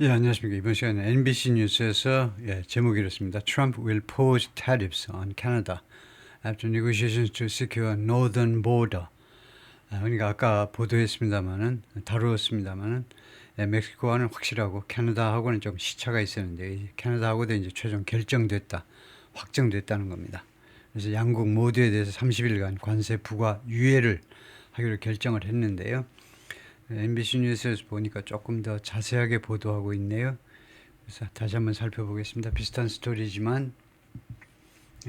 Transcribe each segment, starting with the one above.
예, 안녕하십니까. 이번 시간에 NBC 뉴스에서 제목이 이렇습니다. Trump will pose tariffs on Canada after negotiations to secure northern border. 그러니까 아까 다루었습니다만은 멕시코와는 확실하고 캐나다하고는 좀 시차가 있었는데 이 캐나다하고도 이제 최종 결정됐다, 확정됐다는 겁니다. 그래서 양국 모두에 대해서 30일간 관세 부과 유예를 하기로 결정을 했는데요. MBC 뉴스에서 보니까 조금 더 자세하게 보도하고 있네요. 그래서 다시 한번 살펴보겠습니다. 비슷한 스토리지만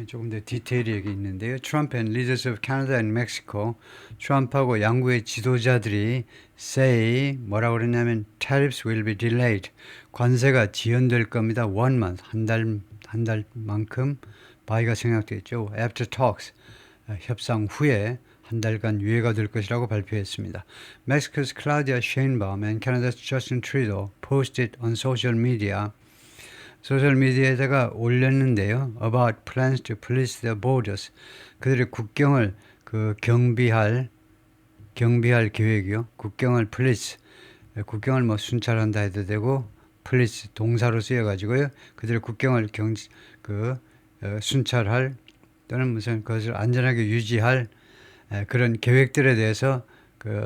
조금 더 디테일이 여기 있는데요. Trump and leaders of Canada and Mexico, 트럼프하고 양국의 지도자들이 say 뭐라고 그랬냐면 tariffs will be delayed. 관세가 지연될 겁니다. 1 month, 한 달만큼 바이가 생략되어 있죠. After talks, 협상 후에 한 달간 유예가 될 것이라고 발표했습니다. Mexico's Claudia Sheinbaum and Canada's Justin Trudeau posted on social media. 소셜미디어에다가 올렸는데요. About plans to police their borders. 그들의 국경을 경비할 계획이요. 국경을 police. 국경을 뭐 순찰한다 해도 되고 police 동사로 쓰여가지고요. 그들의 국경을 순찰할 또는 무슨 그것을 안전하게 유지할 그런 계획들에 대해서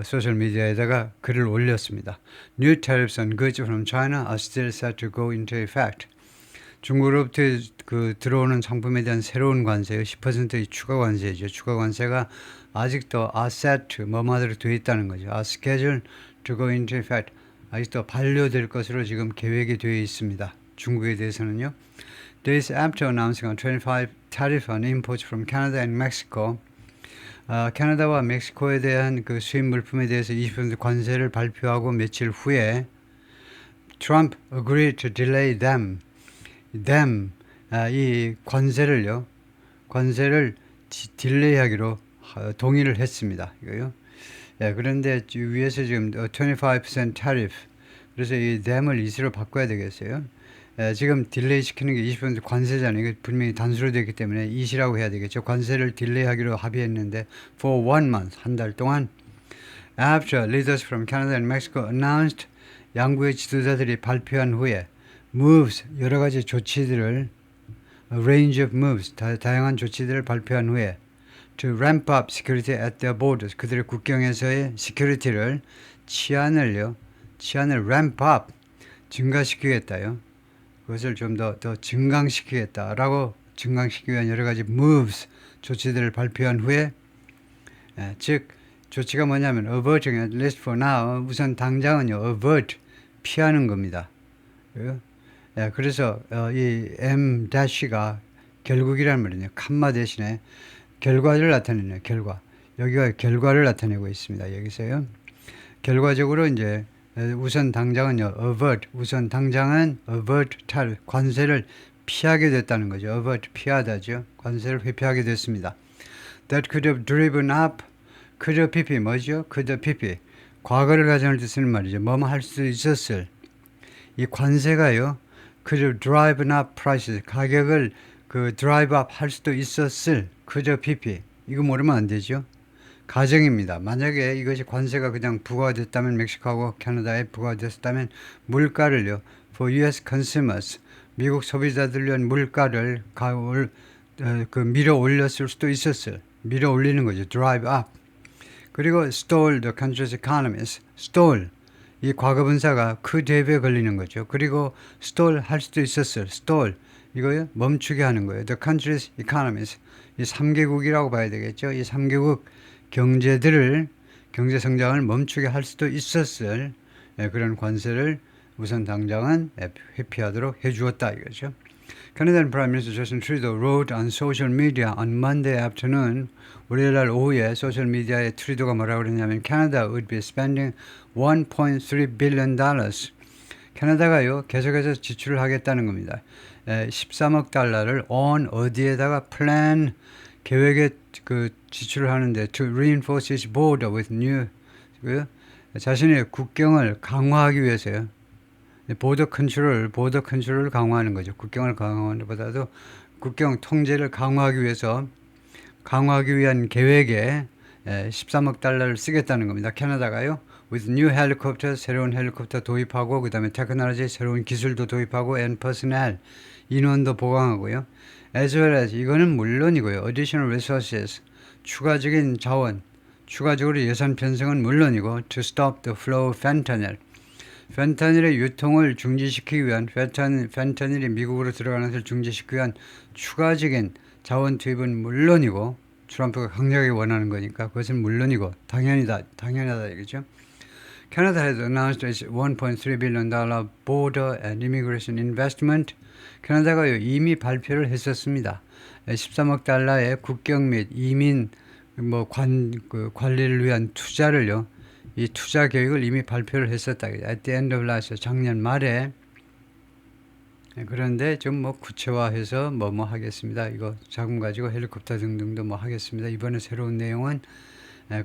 소셜미디어에다가 글을 올렸습니다. New tariffs on goods from China are still set to go into effect. 중국으로부터 들어오는 상품에 대한 새로운 관세요. 10%의 추가 관세죠. 추가 관세가 아직도 are set 뭐뭐대로 되어 있다는 거죠. are scheduled to go into effect. 아직도 반려될 것으로 지금 계획이 되어 있습니다. 중국에 대해서는요. Days after announcing a 25 tariff on imports from Canada and Mexico, 캐나다와 멕시코에 대한 수입 물품에 대해서 20% 관세를 발표하고 며칠 후에 Trump agreed to delay them, 이 관세를 딜레이하기로 동의를 했습니다. 이거요. 그런데 위에서 지금 25% tariff, 그래서 이 them을 is로 바꿔야 되겠어요. 지금 딜레이 시키는 게 20% 관세잖아요. 이거 분명히 단수로 되기 때문에 it이라고 해야 되겠죠. 관세를 딜레이하기로 합의했는데 for 1 month, 한 달 동안 after leaders from Canada and Mexico announced, 양국의 지도자들이 발표한 후에 moves, 여러 가지 조치들을 a range of moves, 다양한 조치들을 발표한 후에 to ramp up security at their borders, 그들의 국경에서의 security를 치안을 ramp up, 증가시키겠다요. 그것을 좀 더 증강시키겠다라고 증강시키기 위한 여러 가지 moves, 조치들을 발표한 후에 즉 조치가 뭐냐면 averting, at least for now, 우선 당장은요 avert, 피하는 겁니다. 그래서 이 M-가 결국이라는 말이에요. 칸마 대신에 결과를 나타내네요. 여기가 결과를 나타내고 있습니다. 여기서요. 결과적으로 이제 우선 당장은요, 우선 당장은 avert, 관세를 피하게 됐다는 거죠. avert, 피하다죠. 관세를 회피하게 됐습니다. That could have driven up, could have pp, 뭐죠? could have pp. 과거를 가정할 때 쓰는 말이죠. 뭐뭐 할 수 있었을. 이 관세가요, could have driven up prices. 가격을 drive up 할 수도 있었을. could have pp. 이거 모르면 안 되죠. 가정입니다. 만약에 이것이 관세가 그냥 부과됐다면, 멕시코하고 캐나다에 부과됐다면 물가를요, for US consumers, 미국 소비자들 위한 물가를 밀어 올렸을 수도 있었어요. 밀어 올리는 거죠. drive up. 그리고 stall the country's economies. stall, 이 과거분사가 could have에 걸리는 거죠. 그리고 stall 할 수도 있었어요. stall, 이거요, 멈추게 하는 거예요. the country's economies. 이 3개국이라고 봐야 되겠죠. 이 3개국 경제 성장을 멈추게 할 수도 있었을 그런 관세를 우선 당장은 회피하도록 해주었다 이거죠. Canadian Prime Minister Justin Trudeau wrote on social media on Monday afternoon, 월요일날 오후에 소셜미디어에 트루도가 뭐라고 그랬냐면 Canada would be spending $1.3 billion. 캐나다가요 계속해서 지출을 하겠다는 겁니다. 13억 달러를 on 어디에다가 plan, 계획에 지출을 하는데 to reinforce its border with new, 자신의 국경을 강화하기 위해서요. 보더 컨트롤을 강화하는 거죠. 국경을 강화하는 것보다도 국경 통제를 강화하기 위한 계획에 13억 달러를 쓰겠다는 겁니다. 캐나다가요. with new helicopters, 새로운 헬리콥터 도입하고 그 다음에 테크놀로지 새로운 기술도 도입하고 and personnel 인원도 보강하고요. as well as 이거는 물론이고요. additional resources 추가적인 자원 추가적으로 예산 편성은 물론이고 to stop the flow of fentanyl 펜타닐의 유통을 중지시키기 위한 펜타닐이 미국으로 들어가는 것을 중지시키기 위한 추가적인 자원 투입은 물론이고 트럼프가 강력하게 원하는 거니까 그것은 물론이고 당연하다 이거죠. Canada has announced its $1.3 billion border and immigration investment. 캐나다가 이미 발표를 했었습니다. 13억 달러의 국경 및 이민 관리를 위한 투자를요. 이 투자 계획을 이미 발표를 했었다. At the end of last year, 작년 말에. 그런데 좀 구체화해서 뭐 하겠습니다. 이거 자금 가지고 헬리콥터 등등도 뭐 하겠습니다. 이번에 새로운 내용은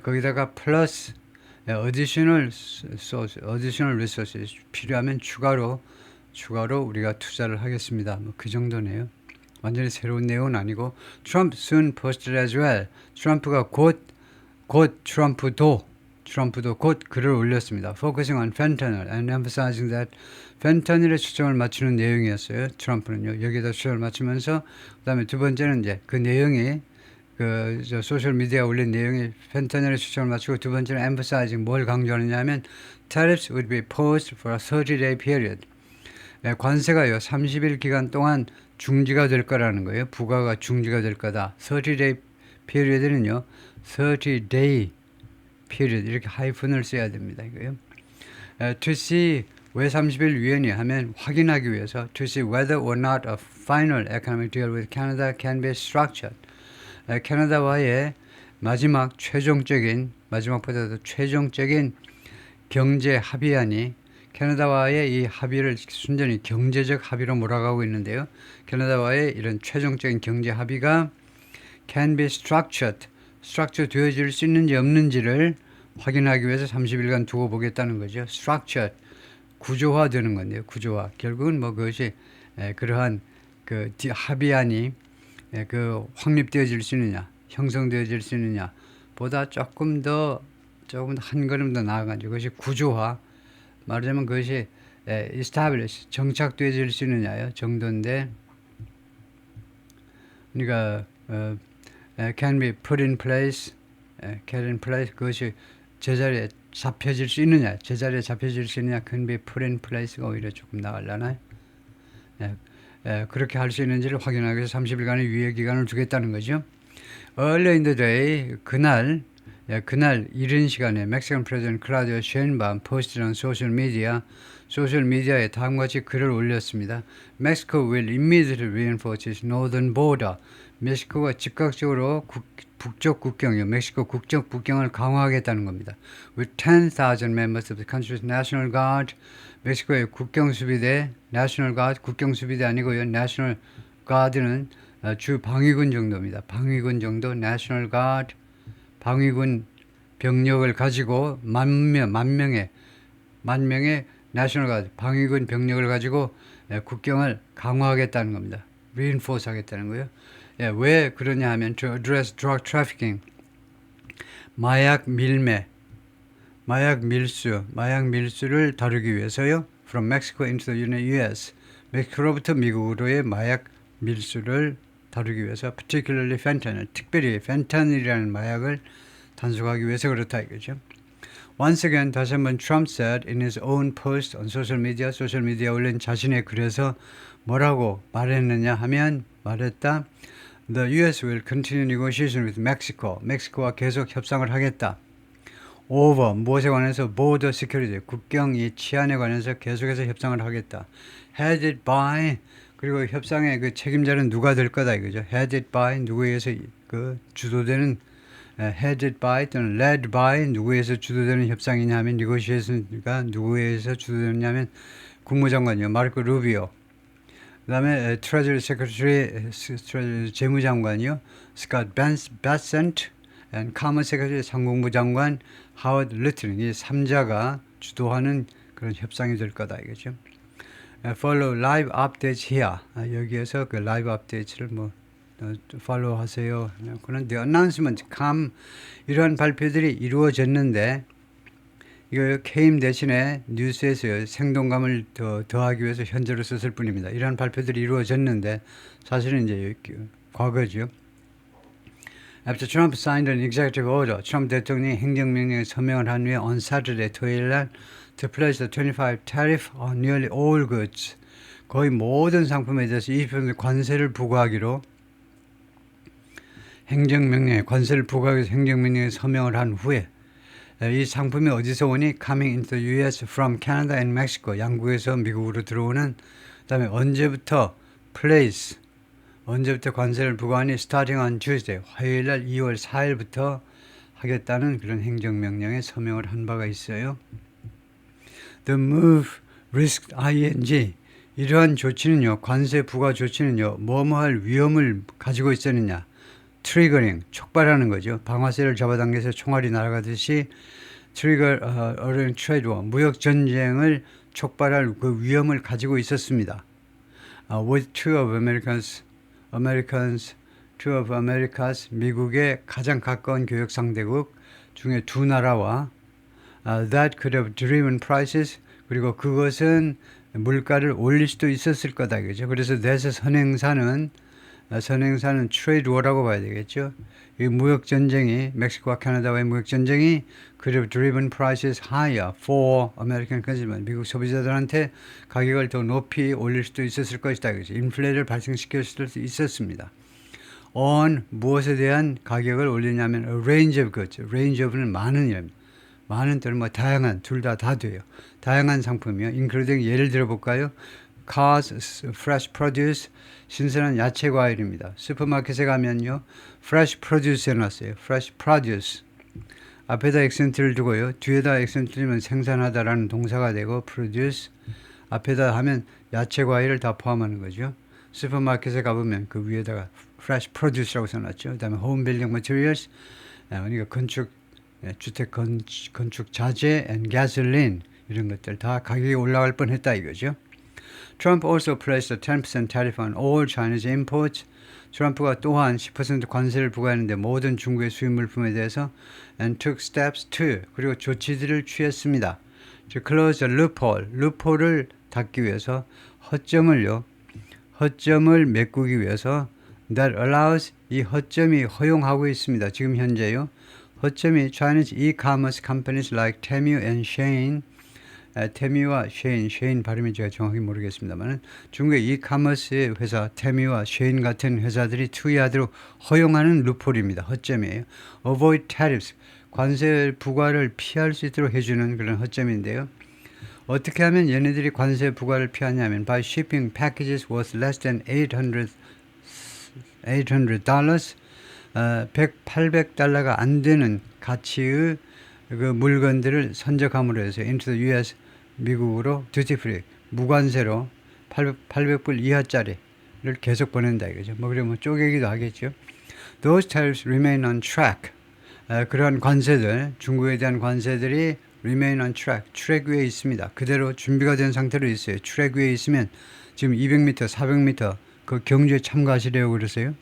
거기다가 플러스 additional resources 필요하면 추가로 우리가 투자를 하겠습니다. 뭐 그 정도네요. 완전히 새로운 내용은 아니고 Trump soon posted as well. 트럼프가 곧 트럼프도 곧 글을 올렸습니다. Focusing on fentanyl and emphasizing that fentanyl에 초점을 맞추는 내용이었어요. 트럼프는요. 여기에다 초점을 맞추면서 그다음에 두 번째는 이제 그 내용이 소셜 미디어에 올린 내용이 fentanyl에 초점을 맞추고 두 번째는 emphasizing 뭘 강조하느냐면 tariffs would be posed for a 30-day period. 관세가요 30일 기간 동안 중지가 될 거라는 거예요. 부과가 중지가 될 거다. 30-day period는요. 30-day period 이렇게 하이픈을 써야 됩니다. 이거요. To see 왜 30일 위원이 하면 확인하기 위해서 to see whether or not a final economic deal with Canada can be structured. 캐나다와의 마지막보다도 최종적인 경제 합의안이 캐나다와의 이 합의를 순전히 경제적 합의로 몰아가고 있는데요. 캐나다와의 이런 최종적인 경제 합의가 can be structure 되어질 수 있는지 없는지를 확인하기 위해서 30일간 두고 보겠다는 거죠. structure 구조화되는 건데요. 구조화 결국은 그것이 그러한 그 합의안이 확립되어질 수 있느냐, 형성되어질 수 있느냐 보다 조금 한 걸음 더 나아가죠. 그것이 구조화 말하자면 그것이 establish 정착되어질 수 있느냐요 정도인데 그러니까 can be put in place 그것이 제자리에 잡혀질 수 있느냐 can be put in place가 오히려 조금 나가려나요? 그렇게 할 수 있는지를 확인하기 위해서 30일간의 유예 기간을 주겠다는 거죠. Earlier in the day 그날 이른 시간에 멕시칸 프레지던트 클라우디오 셰인바움 포스트한 소셜미디어에 다음과 같이 글을 올렸습니다. Mexico will immediately reinforce its northern border. 멕시코가 즉각적으로 북쪽 국경이요. 멕시코 국적 국경을 강화하겠다는 겁니다. With 10,000 members of the country's National Guard. 멕시코의 국경수비대, National Guard, 국경수비대 아니고요. National Guard는 주 방위군 정도입니다. 방위군 정도, National Guard, 방위군 병력을 가지고 만 명의 National Guard, 방위군 병력을 가지고 국경을 강화하겠다는 겁니다. Reinforce 하겠다는 거예요. 왜 그러냐 하면 to address drug trafficking, 마약 밀수를 다루기 위해서요. From Mexico into the U.S. 멕시코로부터 미국으로의 마약 밀수를 다루기 위해서 particularly fentanyl, 특별히 펜타닐이라는 마약을 단속하기 위해서 그렇다 이거죠. Once again, 다시 한번 Trump said in his own post on social media, 소셜미디어에 올린 자신의 글에서 뭐라고 말했느냐 하면 말했다. The U.S. will continue negotiation with Mexico. 멕시코와 계속 협상을 하겠다. Over, 무엇에 관해서 border security, 국경 이 치안에 관해서 계속해서 협상을 하겠다. Headed by, 그리고 협상의 그 책임자는 누가 될 거다 이거죠. Headed by, 누구에 의해서 주도되는 headed by 또는 led by 누구에 의해서 주도되는 협상이냐 하면 negotiation가 누구에 의해서 주도되느냐 하면 국무장관이요. 마르코 루비오. 그 다음에 Treasury Secretary 재무장관이요. Scott Bessent and Commerce Secretary 상공부 장관 하워드 루튼 이 3자가 주도하는 그런 협상이 될 거다 이거죠. Follow live updates here. 여기에서 그 live updates를 follow 하세요. 그런 the announcement 이러한 발표들이 이루어졌는데 이거 came 대신에 뉴스에서 생동감을 더하기 위해서 현재로 썼을 뿐입니다. 이러한 발표들이 이루어졌는데 사실은 이제 과거죠. After Trump signed an executive order, 트럼프 대통령이 행정명령에 서명을 한 후에 on Saturday, 토요일 날 to place the 25 tariff on nearly all goods, 거의 모든 상품에 대해서 20% 관세를 부과하기로 행정명령에 관세를 부과하기 위해서 행정명령에 서명을 한 후에 이 상품이 어디서 오니? Coming into the US from Canada and Mexico. 양국에서 미국으로 들어오는. 그 다음에 언제부터? Place. 언제부터 관세를 부과하니? Starting on Tuesday. 화요일 날 2월 4일부터 하겠다는 그런 행정명령에 서명을 한 바가 있어요. The move risked ing. 이러한 조치는요, 관세 부과 조치는요, 뭐뭐할 위험을 가지고 있었느냐. 트리거링, 촉발하는 거죠. 방아쇠를 잡아당겨서 총알이 날아가듯이 트리거 어린 트레이드 워, 무역 전쟁을 촉발할 그 위험을 가지고 있었습니다. With two of Americas, 미국의 가장 가까운 교역 상대국 중에 두 나라와 that could have driven prices, 그리고 그것은 물가를 올릴 수도 있었을 거다, 그죠? 그래서 that의 선행사는 트레이드 워라고 봐야 되겠죠. 이 무역 전쟁이, 멕시코와 캐나다와의 무역 전쟁이 could have driven prices higher for American consumers. 미국 소비자들한테 가격을 더 높이 올릴 수도 있었을 것이다, 그죠? 인플레를 발생시킬 수도 있었습니다. on 무엇에 대한 가격을 올리냐면 a range of goods. range of는 많은 이랍니다. 많은 또는 뭐 다양한, 둘 다 돼요. 다양한 상품이요. including 예를 들어 볼까요? cars, fresh produce, 신선한 야채 과일입니다. 슈퍼마켓에 가면요, fresh produce 해놨어요. fresh produce. 앞에다 액센트를 두고요. 뒤에다 액센트를 두면 생산하다라는 동사가 되고 produce. 앞에다 하면 야채 과일을 다 포함하는 거죠. 슈퍼마켓에 가보면 그 위에다가 fresh produce라고 써놨죠. 그 다음에 home building materials. 그러니까 주택 건축 자재 and gasoline 이런 것들 다 가격이 올라갈 뻔했다 이거죠. Trump also placed a 10% tariff on all Chinese imports. 트럼프가 또한 10% 관세를 부과했는데 모든 중국의 수입 물품에 대해서 and took steps to, 그리고 조치들을 취했습니다. To close the loophole을 닫기 위해서 허점을 메꾸기 위해서 that allows, 이 허점이 허용하고 있습니다. 지금 현재요. 허점이 Chinese e-commerce companies like Temu and Shein, 테미와 쉐인 발음이 제가 정확히 모르겠습니다만 중국의 이카머스 회사 테미와 쉐인 같은 회사들이 투여하도록 허용하는 루폴입니다. 허점이에요. Avoid tariffs, 관세 부과를 피할 수 있도록 해주는 그런 허점인데요. 어떻게 하면 얘네들이 관세 부과를 피하냐면 by shipping packages worth less than $800, $800가 안 되는 가치의 그 물건들을 선적함으로 해서 into the US, 미국으로 duty free, 무관세로 800불 이하짜리를 계속 보낸다 이거죠. 뭐 그러면 쪼개기도 하겠죠. Those tariffs remain on track. 그러한 관세들, 중국에 대한 관세들이 remain on track, 트랙 위에 있습니다. 그대로 준비가 된 상태로 있어요. 트랙 위에 있으면 지금 200m, 400m 그 경주에 참가하시려고 그러세요.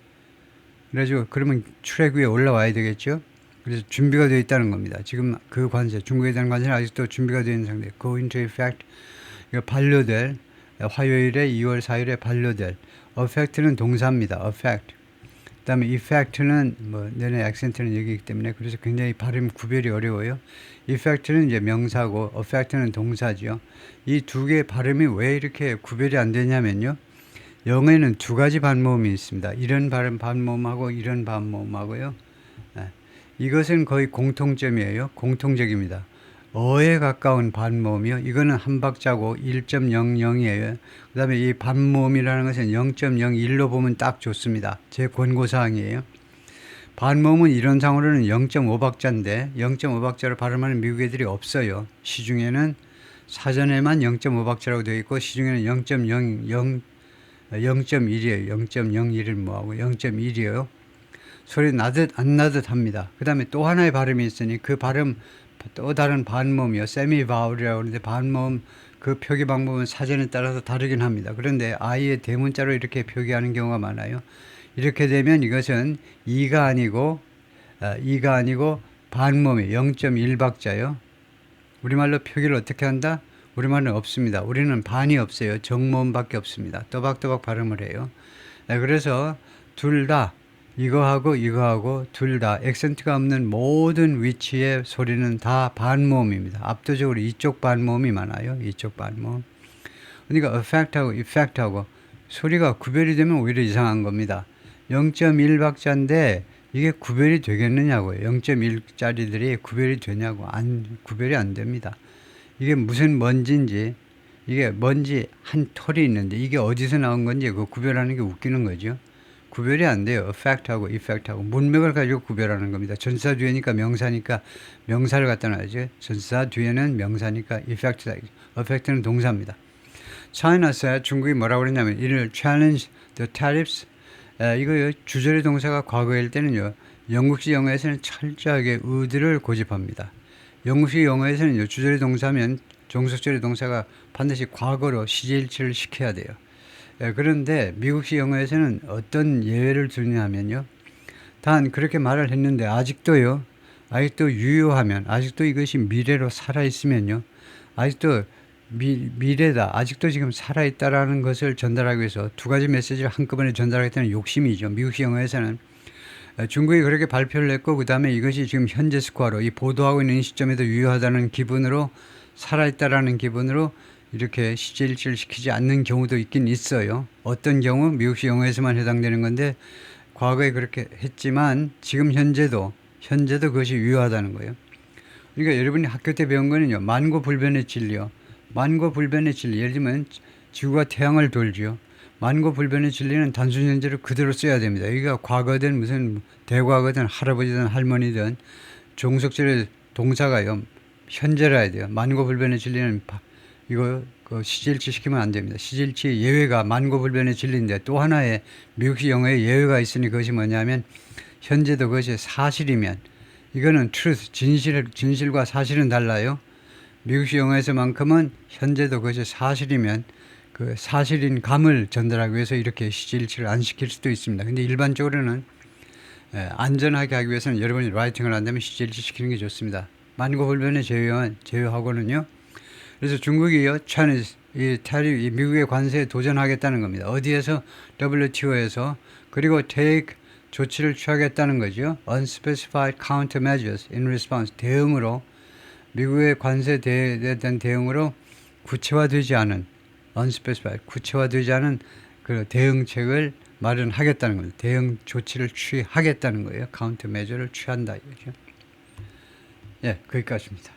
그래가지고 그러면 트랙 위에 올라와야 되겠죠. 그래서 준비가 되어 있다는 겁니다. 지금 그 관세, 중국에 대한 관세는 아직도 준비가 되어 있는 상태. Go into effect, 이거 반려될, 화요일에 2월 4일에 반려될. Affect는 동사입니다. Affect. 그 다음에 effect는 뭐 내내 액센트는 여기이기 때문에 그래서 굉장히 발음 구별이 어려워요. effect는 이제 명사고 affect는 동사죠. 이 두 개의 발음이 왜 이렇게 구별이 안 되냐면요. 영어에는 두 가지 반모음이 있습니다. 이런 발음 반모음하고 이런 반모음하고요. 이것은 거의 공통점이에요. 공통적입니다. 어에 가까운 반모음이요. 이거는 한 박자고 1.00이에요. 그 다음에 이 반모음이라는 것은 0.01로 보면 딱 좋습니다. 제 권고사항이에요. 반모음은 이론상으로는 0.5박자인데 0.5박자로 발음하는 미국 애들이 없어요. 시중에는 사전에만 0.5박자라고 되어 있고 시중에는 0.1이에요. 0.01을 뭐하고 0.1이에요. 소리 나듯 안 나듯 합니다. 그 다음에 또 하나의 발음이 있으니 그 발음 또 다른 반모음이요. 세미바울이라고 하는데 반모음 그 표기 방법은 사전에 따라서 다르긴 합니다. 그런데 아예 대문자로 이렇게 표기하는 경우가 많아요. 이렇게 되면 이것은 2가 아니고 반모음이 0.1박자요. 우리말로 표기를 어떻게 한다? 우리말은 없습니다. 우리는 반이 없어요. 정모음밖에 없습니다. 또박또박 발음을 해요. 그래서 둘 다 이거하고 둘 다 액센트가 없는 모든 위치의 소리는 다 반모음입니다. 압도적으로 이쪽 반모음이 많아요. 이쪽 반모음. 그러니까 affect하고 effect하고 소리가 구별이 되면 오히려 이상한 겁니다. 0.1박자인데 이게 구별이 되겠느냐고요. 0.1짜리들이 구별이 되냐고. 구별이 안 됩니다. 이게 무슨 먼지인지, 이게 먼지 한 털이 있는데 이게 어디서 나온 건지 그거 구별하는 게 웃기는 거죠. 구별이 안 돼요. effect하고 effect하고 문맥을 가지고 구별하는 겁니다. 전사 뒤에니까 명사니까 명사를 갖다 놔야죠. 전사 뒤에는 명사니까 effect다. affect는 동사입니다. China said, 중국이 뭐라고 그랬냐면 이를 challenge the tariffs. 이거 주절의 동사가 과거일 때는요. 영국식 영어에서는 철저하게 의드를 고집합니다. 영국식 영어에서는요. 주절의 동사면 종속절의 동사가 반드시 과거로 시제일치를 시켜야 돼요. 그런데 미국식 영어에서는 어떤 예외를 두냐면요. 단 그렇게 말을 했는데 아직도 유효하면, 아직도 이것이 미래로 살아있으면요. 아직도 미래다. 아직도 지금 살아있다라는 것을 전달하기 위해서 두 가지 메시지를 한꺼번에 전달하겠다는 욕심이죠. 미국식 영어에서는 중국이 그렇게 발표를 했고 그 다음에 이것이 지금 현재 스코어로 이 보도하고 있는 시점에도 유효하다는 기분으로 살아있다라는 기분으로 이렇게 시제일치를 시키지 않는 경우도 있긴 있어요. 어떤 경우 미국식 영어에서만 해당되는 건데 과거에 그렇게 했지만 지금 현재도 그것이 유효하다는 거예요. 그러니까 여러분이 학교 때 배운 거는요. 만고불변의 진리요. 만고불변의 진리. 예를 들면 지구가 태양을 돌지요. 만고불변의 진리는 단순 현재를 그대로 써야 됩니다. 여기가 과거든 무슨 대과거든 할아버지든 할머니든 종속절의 동사가요. 현재라 해야 돼요. 만고불변의 진리는 이거 시제일치 시키면 안 됩니다. 시제일치 예외가 만고불변의 진리인데 또 하나의 미국식 영어에 예외가 있으니 그것이 뭐냐면 현재도 그것이 사실이면 이거는 truth, 진실과 사실은 달라요. 미국식 영어에서만큼은 현재도 그것이 사실이면 그 사실인 감을 전달하기 위해서 이렇게 시제일치를 안 시킬 수도 있습니다. 근데 일반적으로는 안전하게 하기 위해서는 여러분이 라이팅을 한다면 시제일치 시키는 게 좋습니다. 만고불변의 제외하고는요. 그래서 중국이요, 이 미국의 관세에 도전하겠다는 겁니다. 어디에서? WTO에서. 그리고 take 조치를 취하겠다는 거죠. unspecified countermeasures in response. 대응으로, 미국의 관세에 대한 대응으로 구체화되지 않은, unspecified, 구체화되지 않은 그 대응책을 마련하겠다는 겁니다. 대응 조치를 취하겠다는 거예요. countermeasure를 취한다. 이거죠. 예, 거기까지입니다.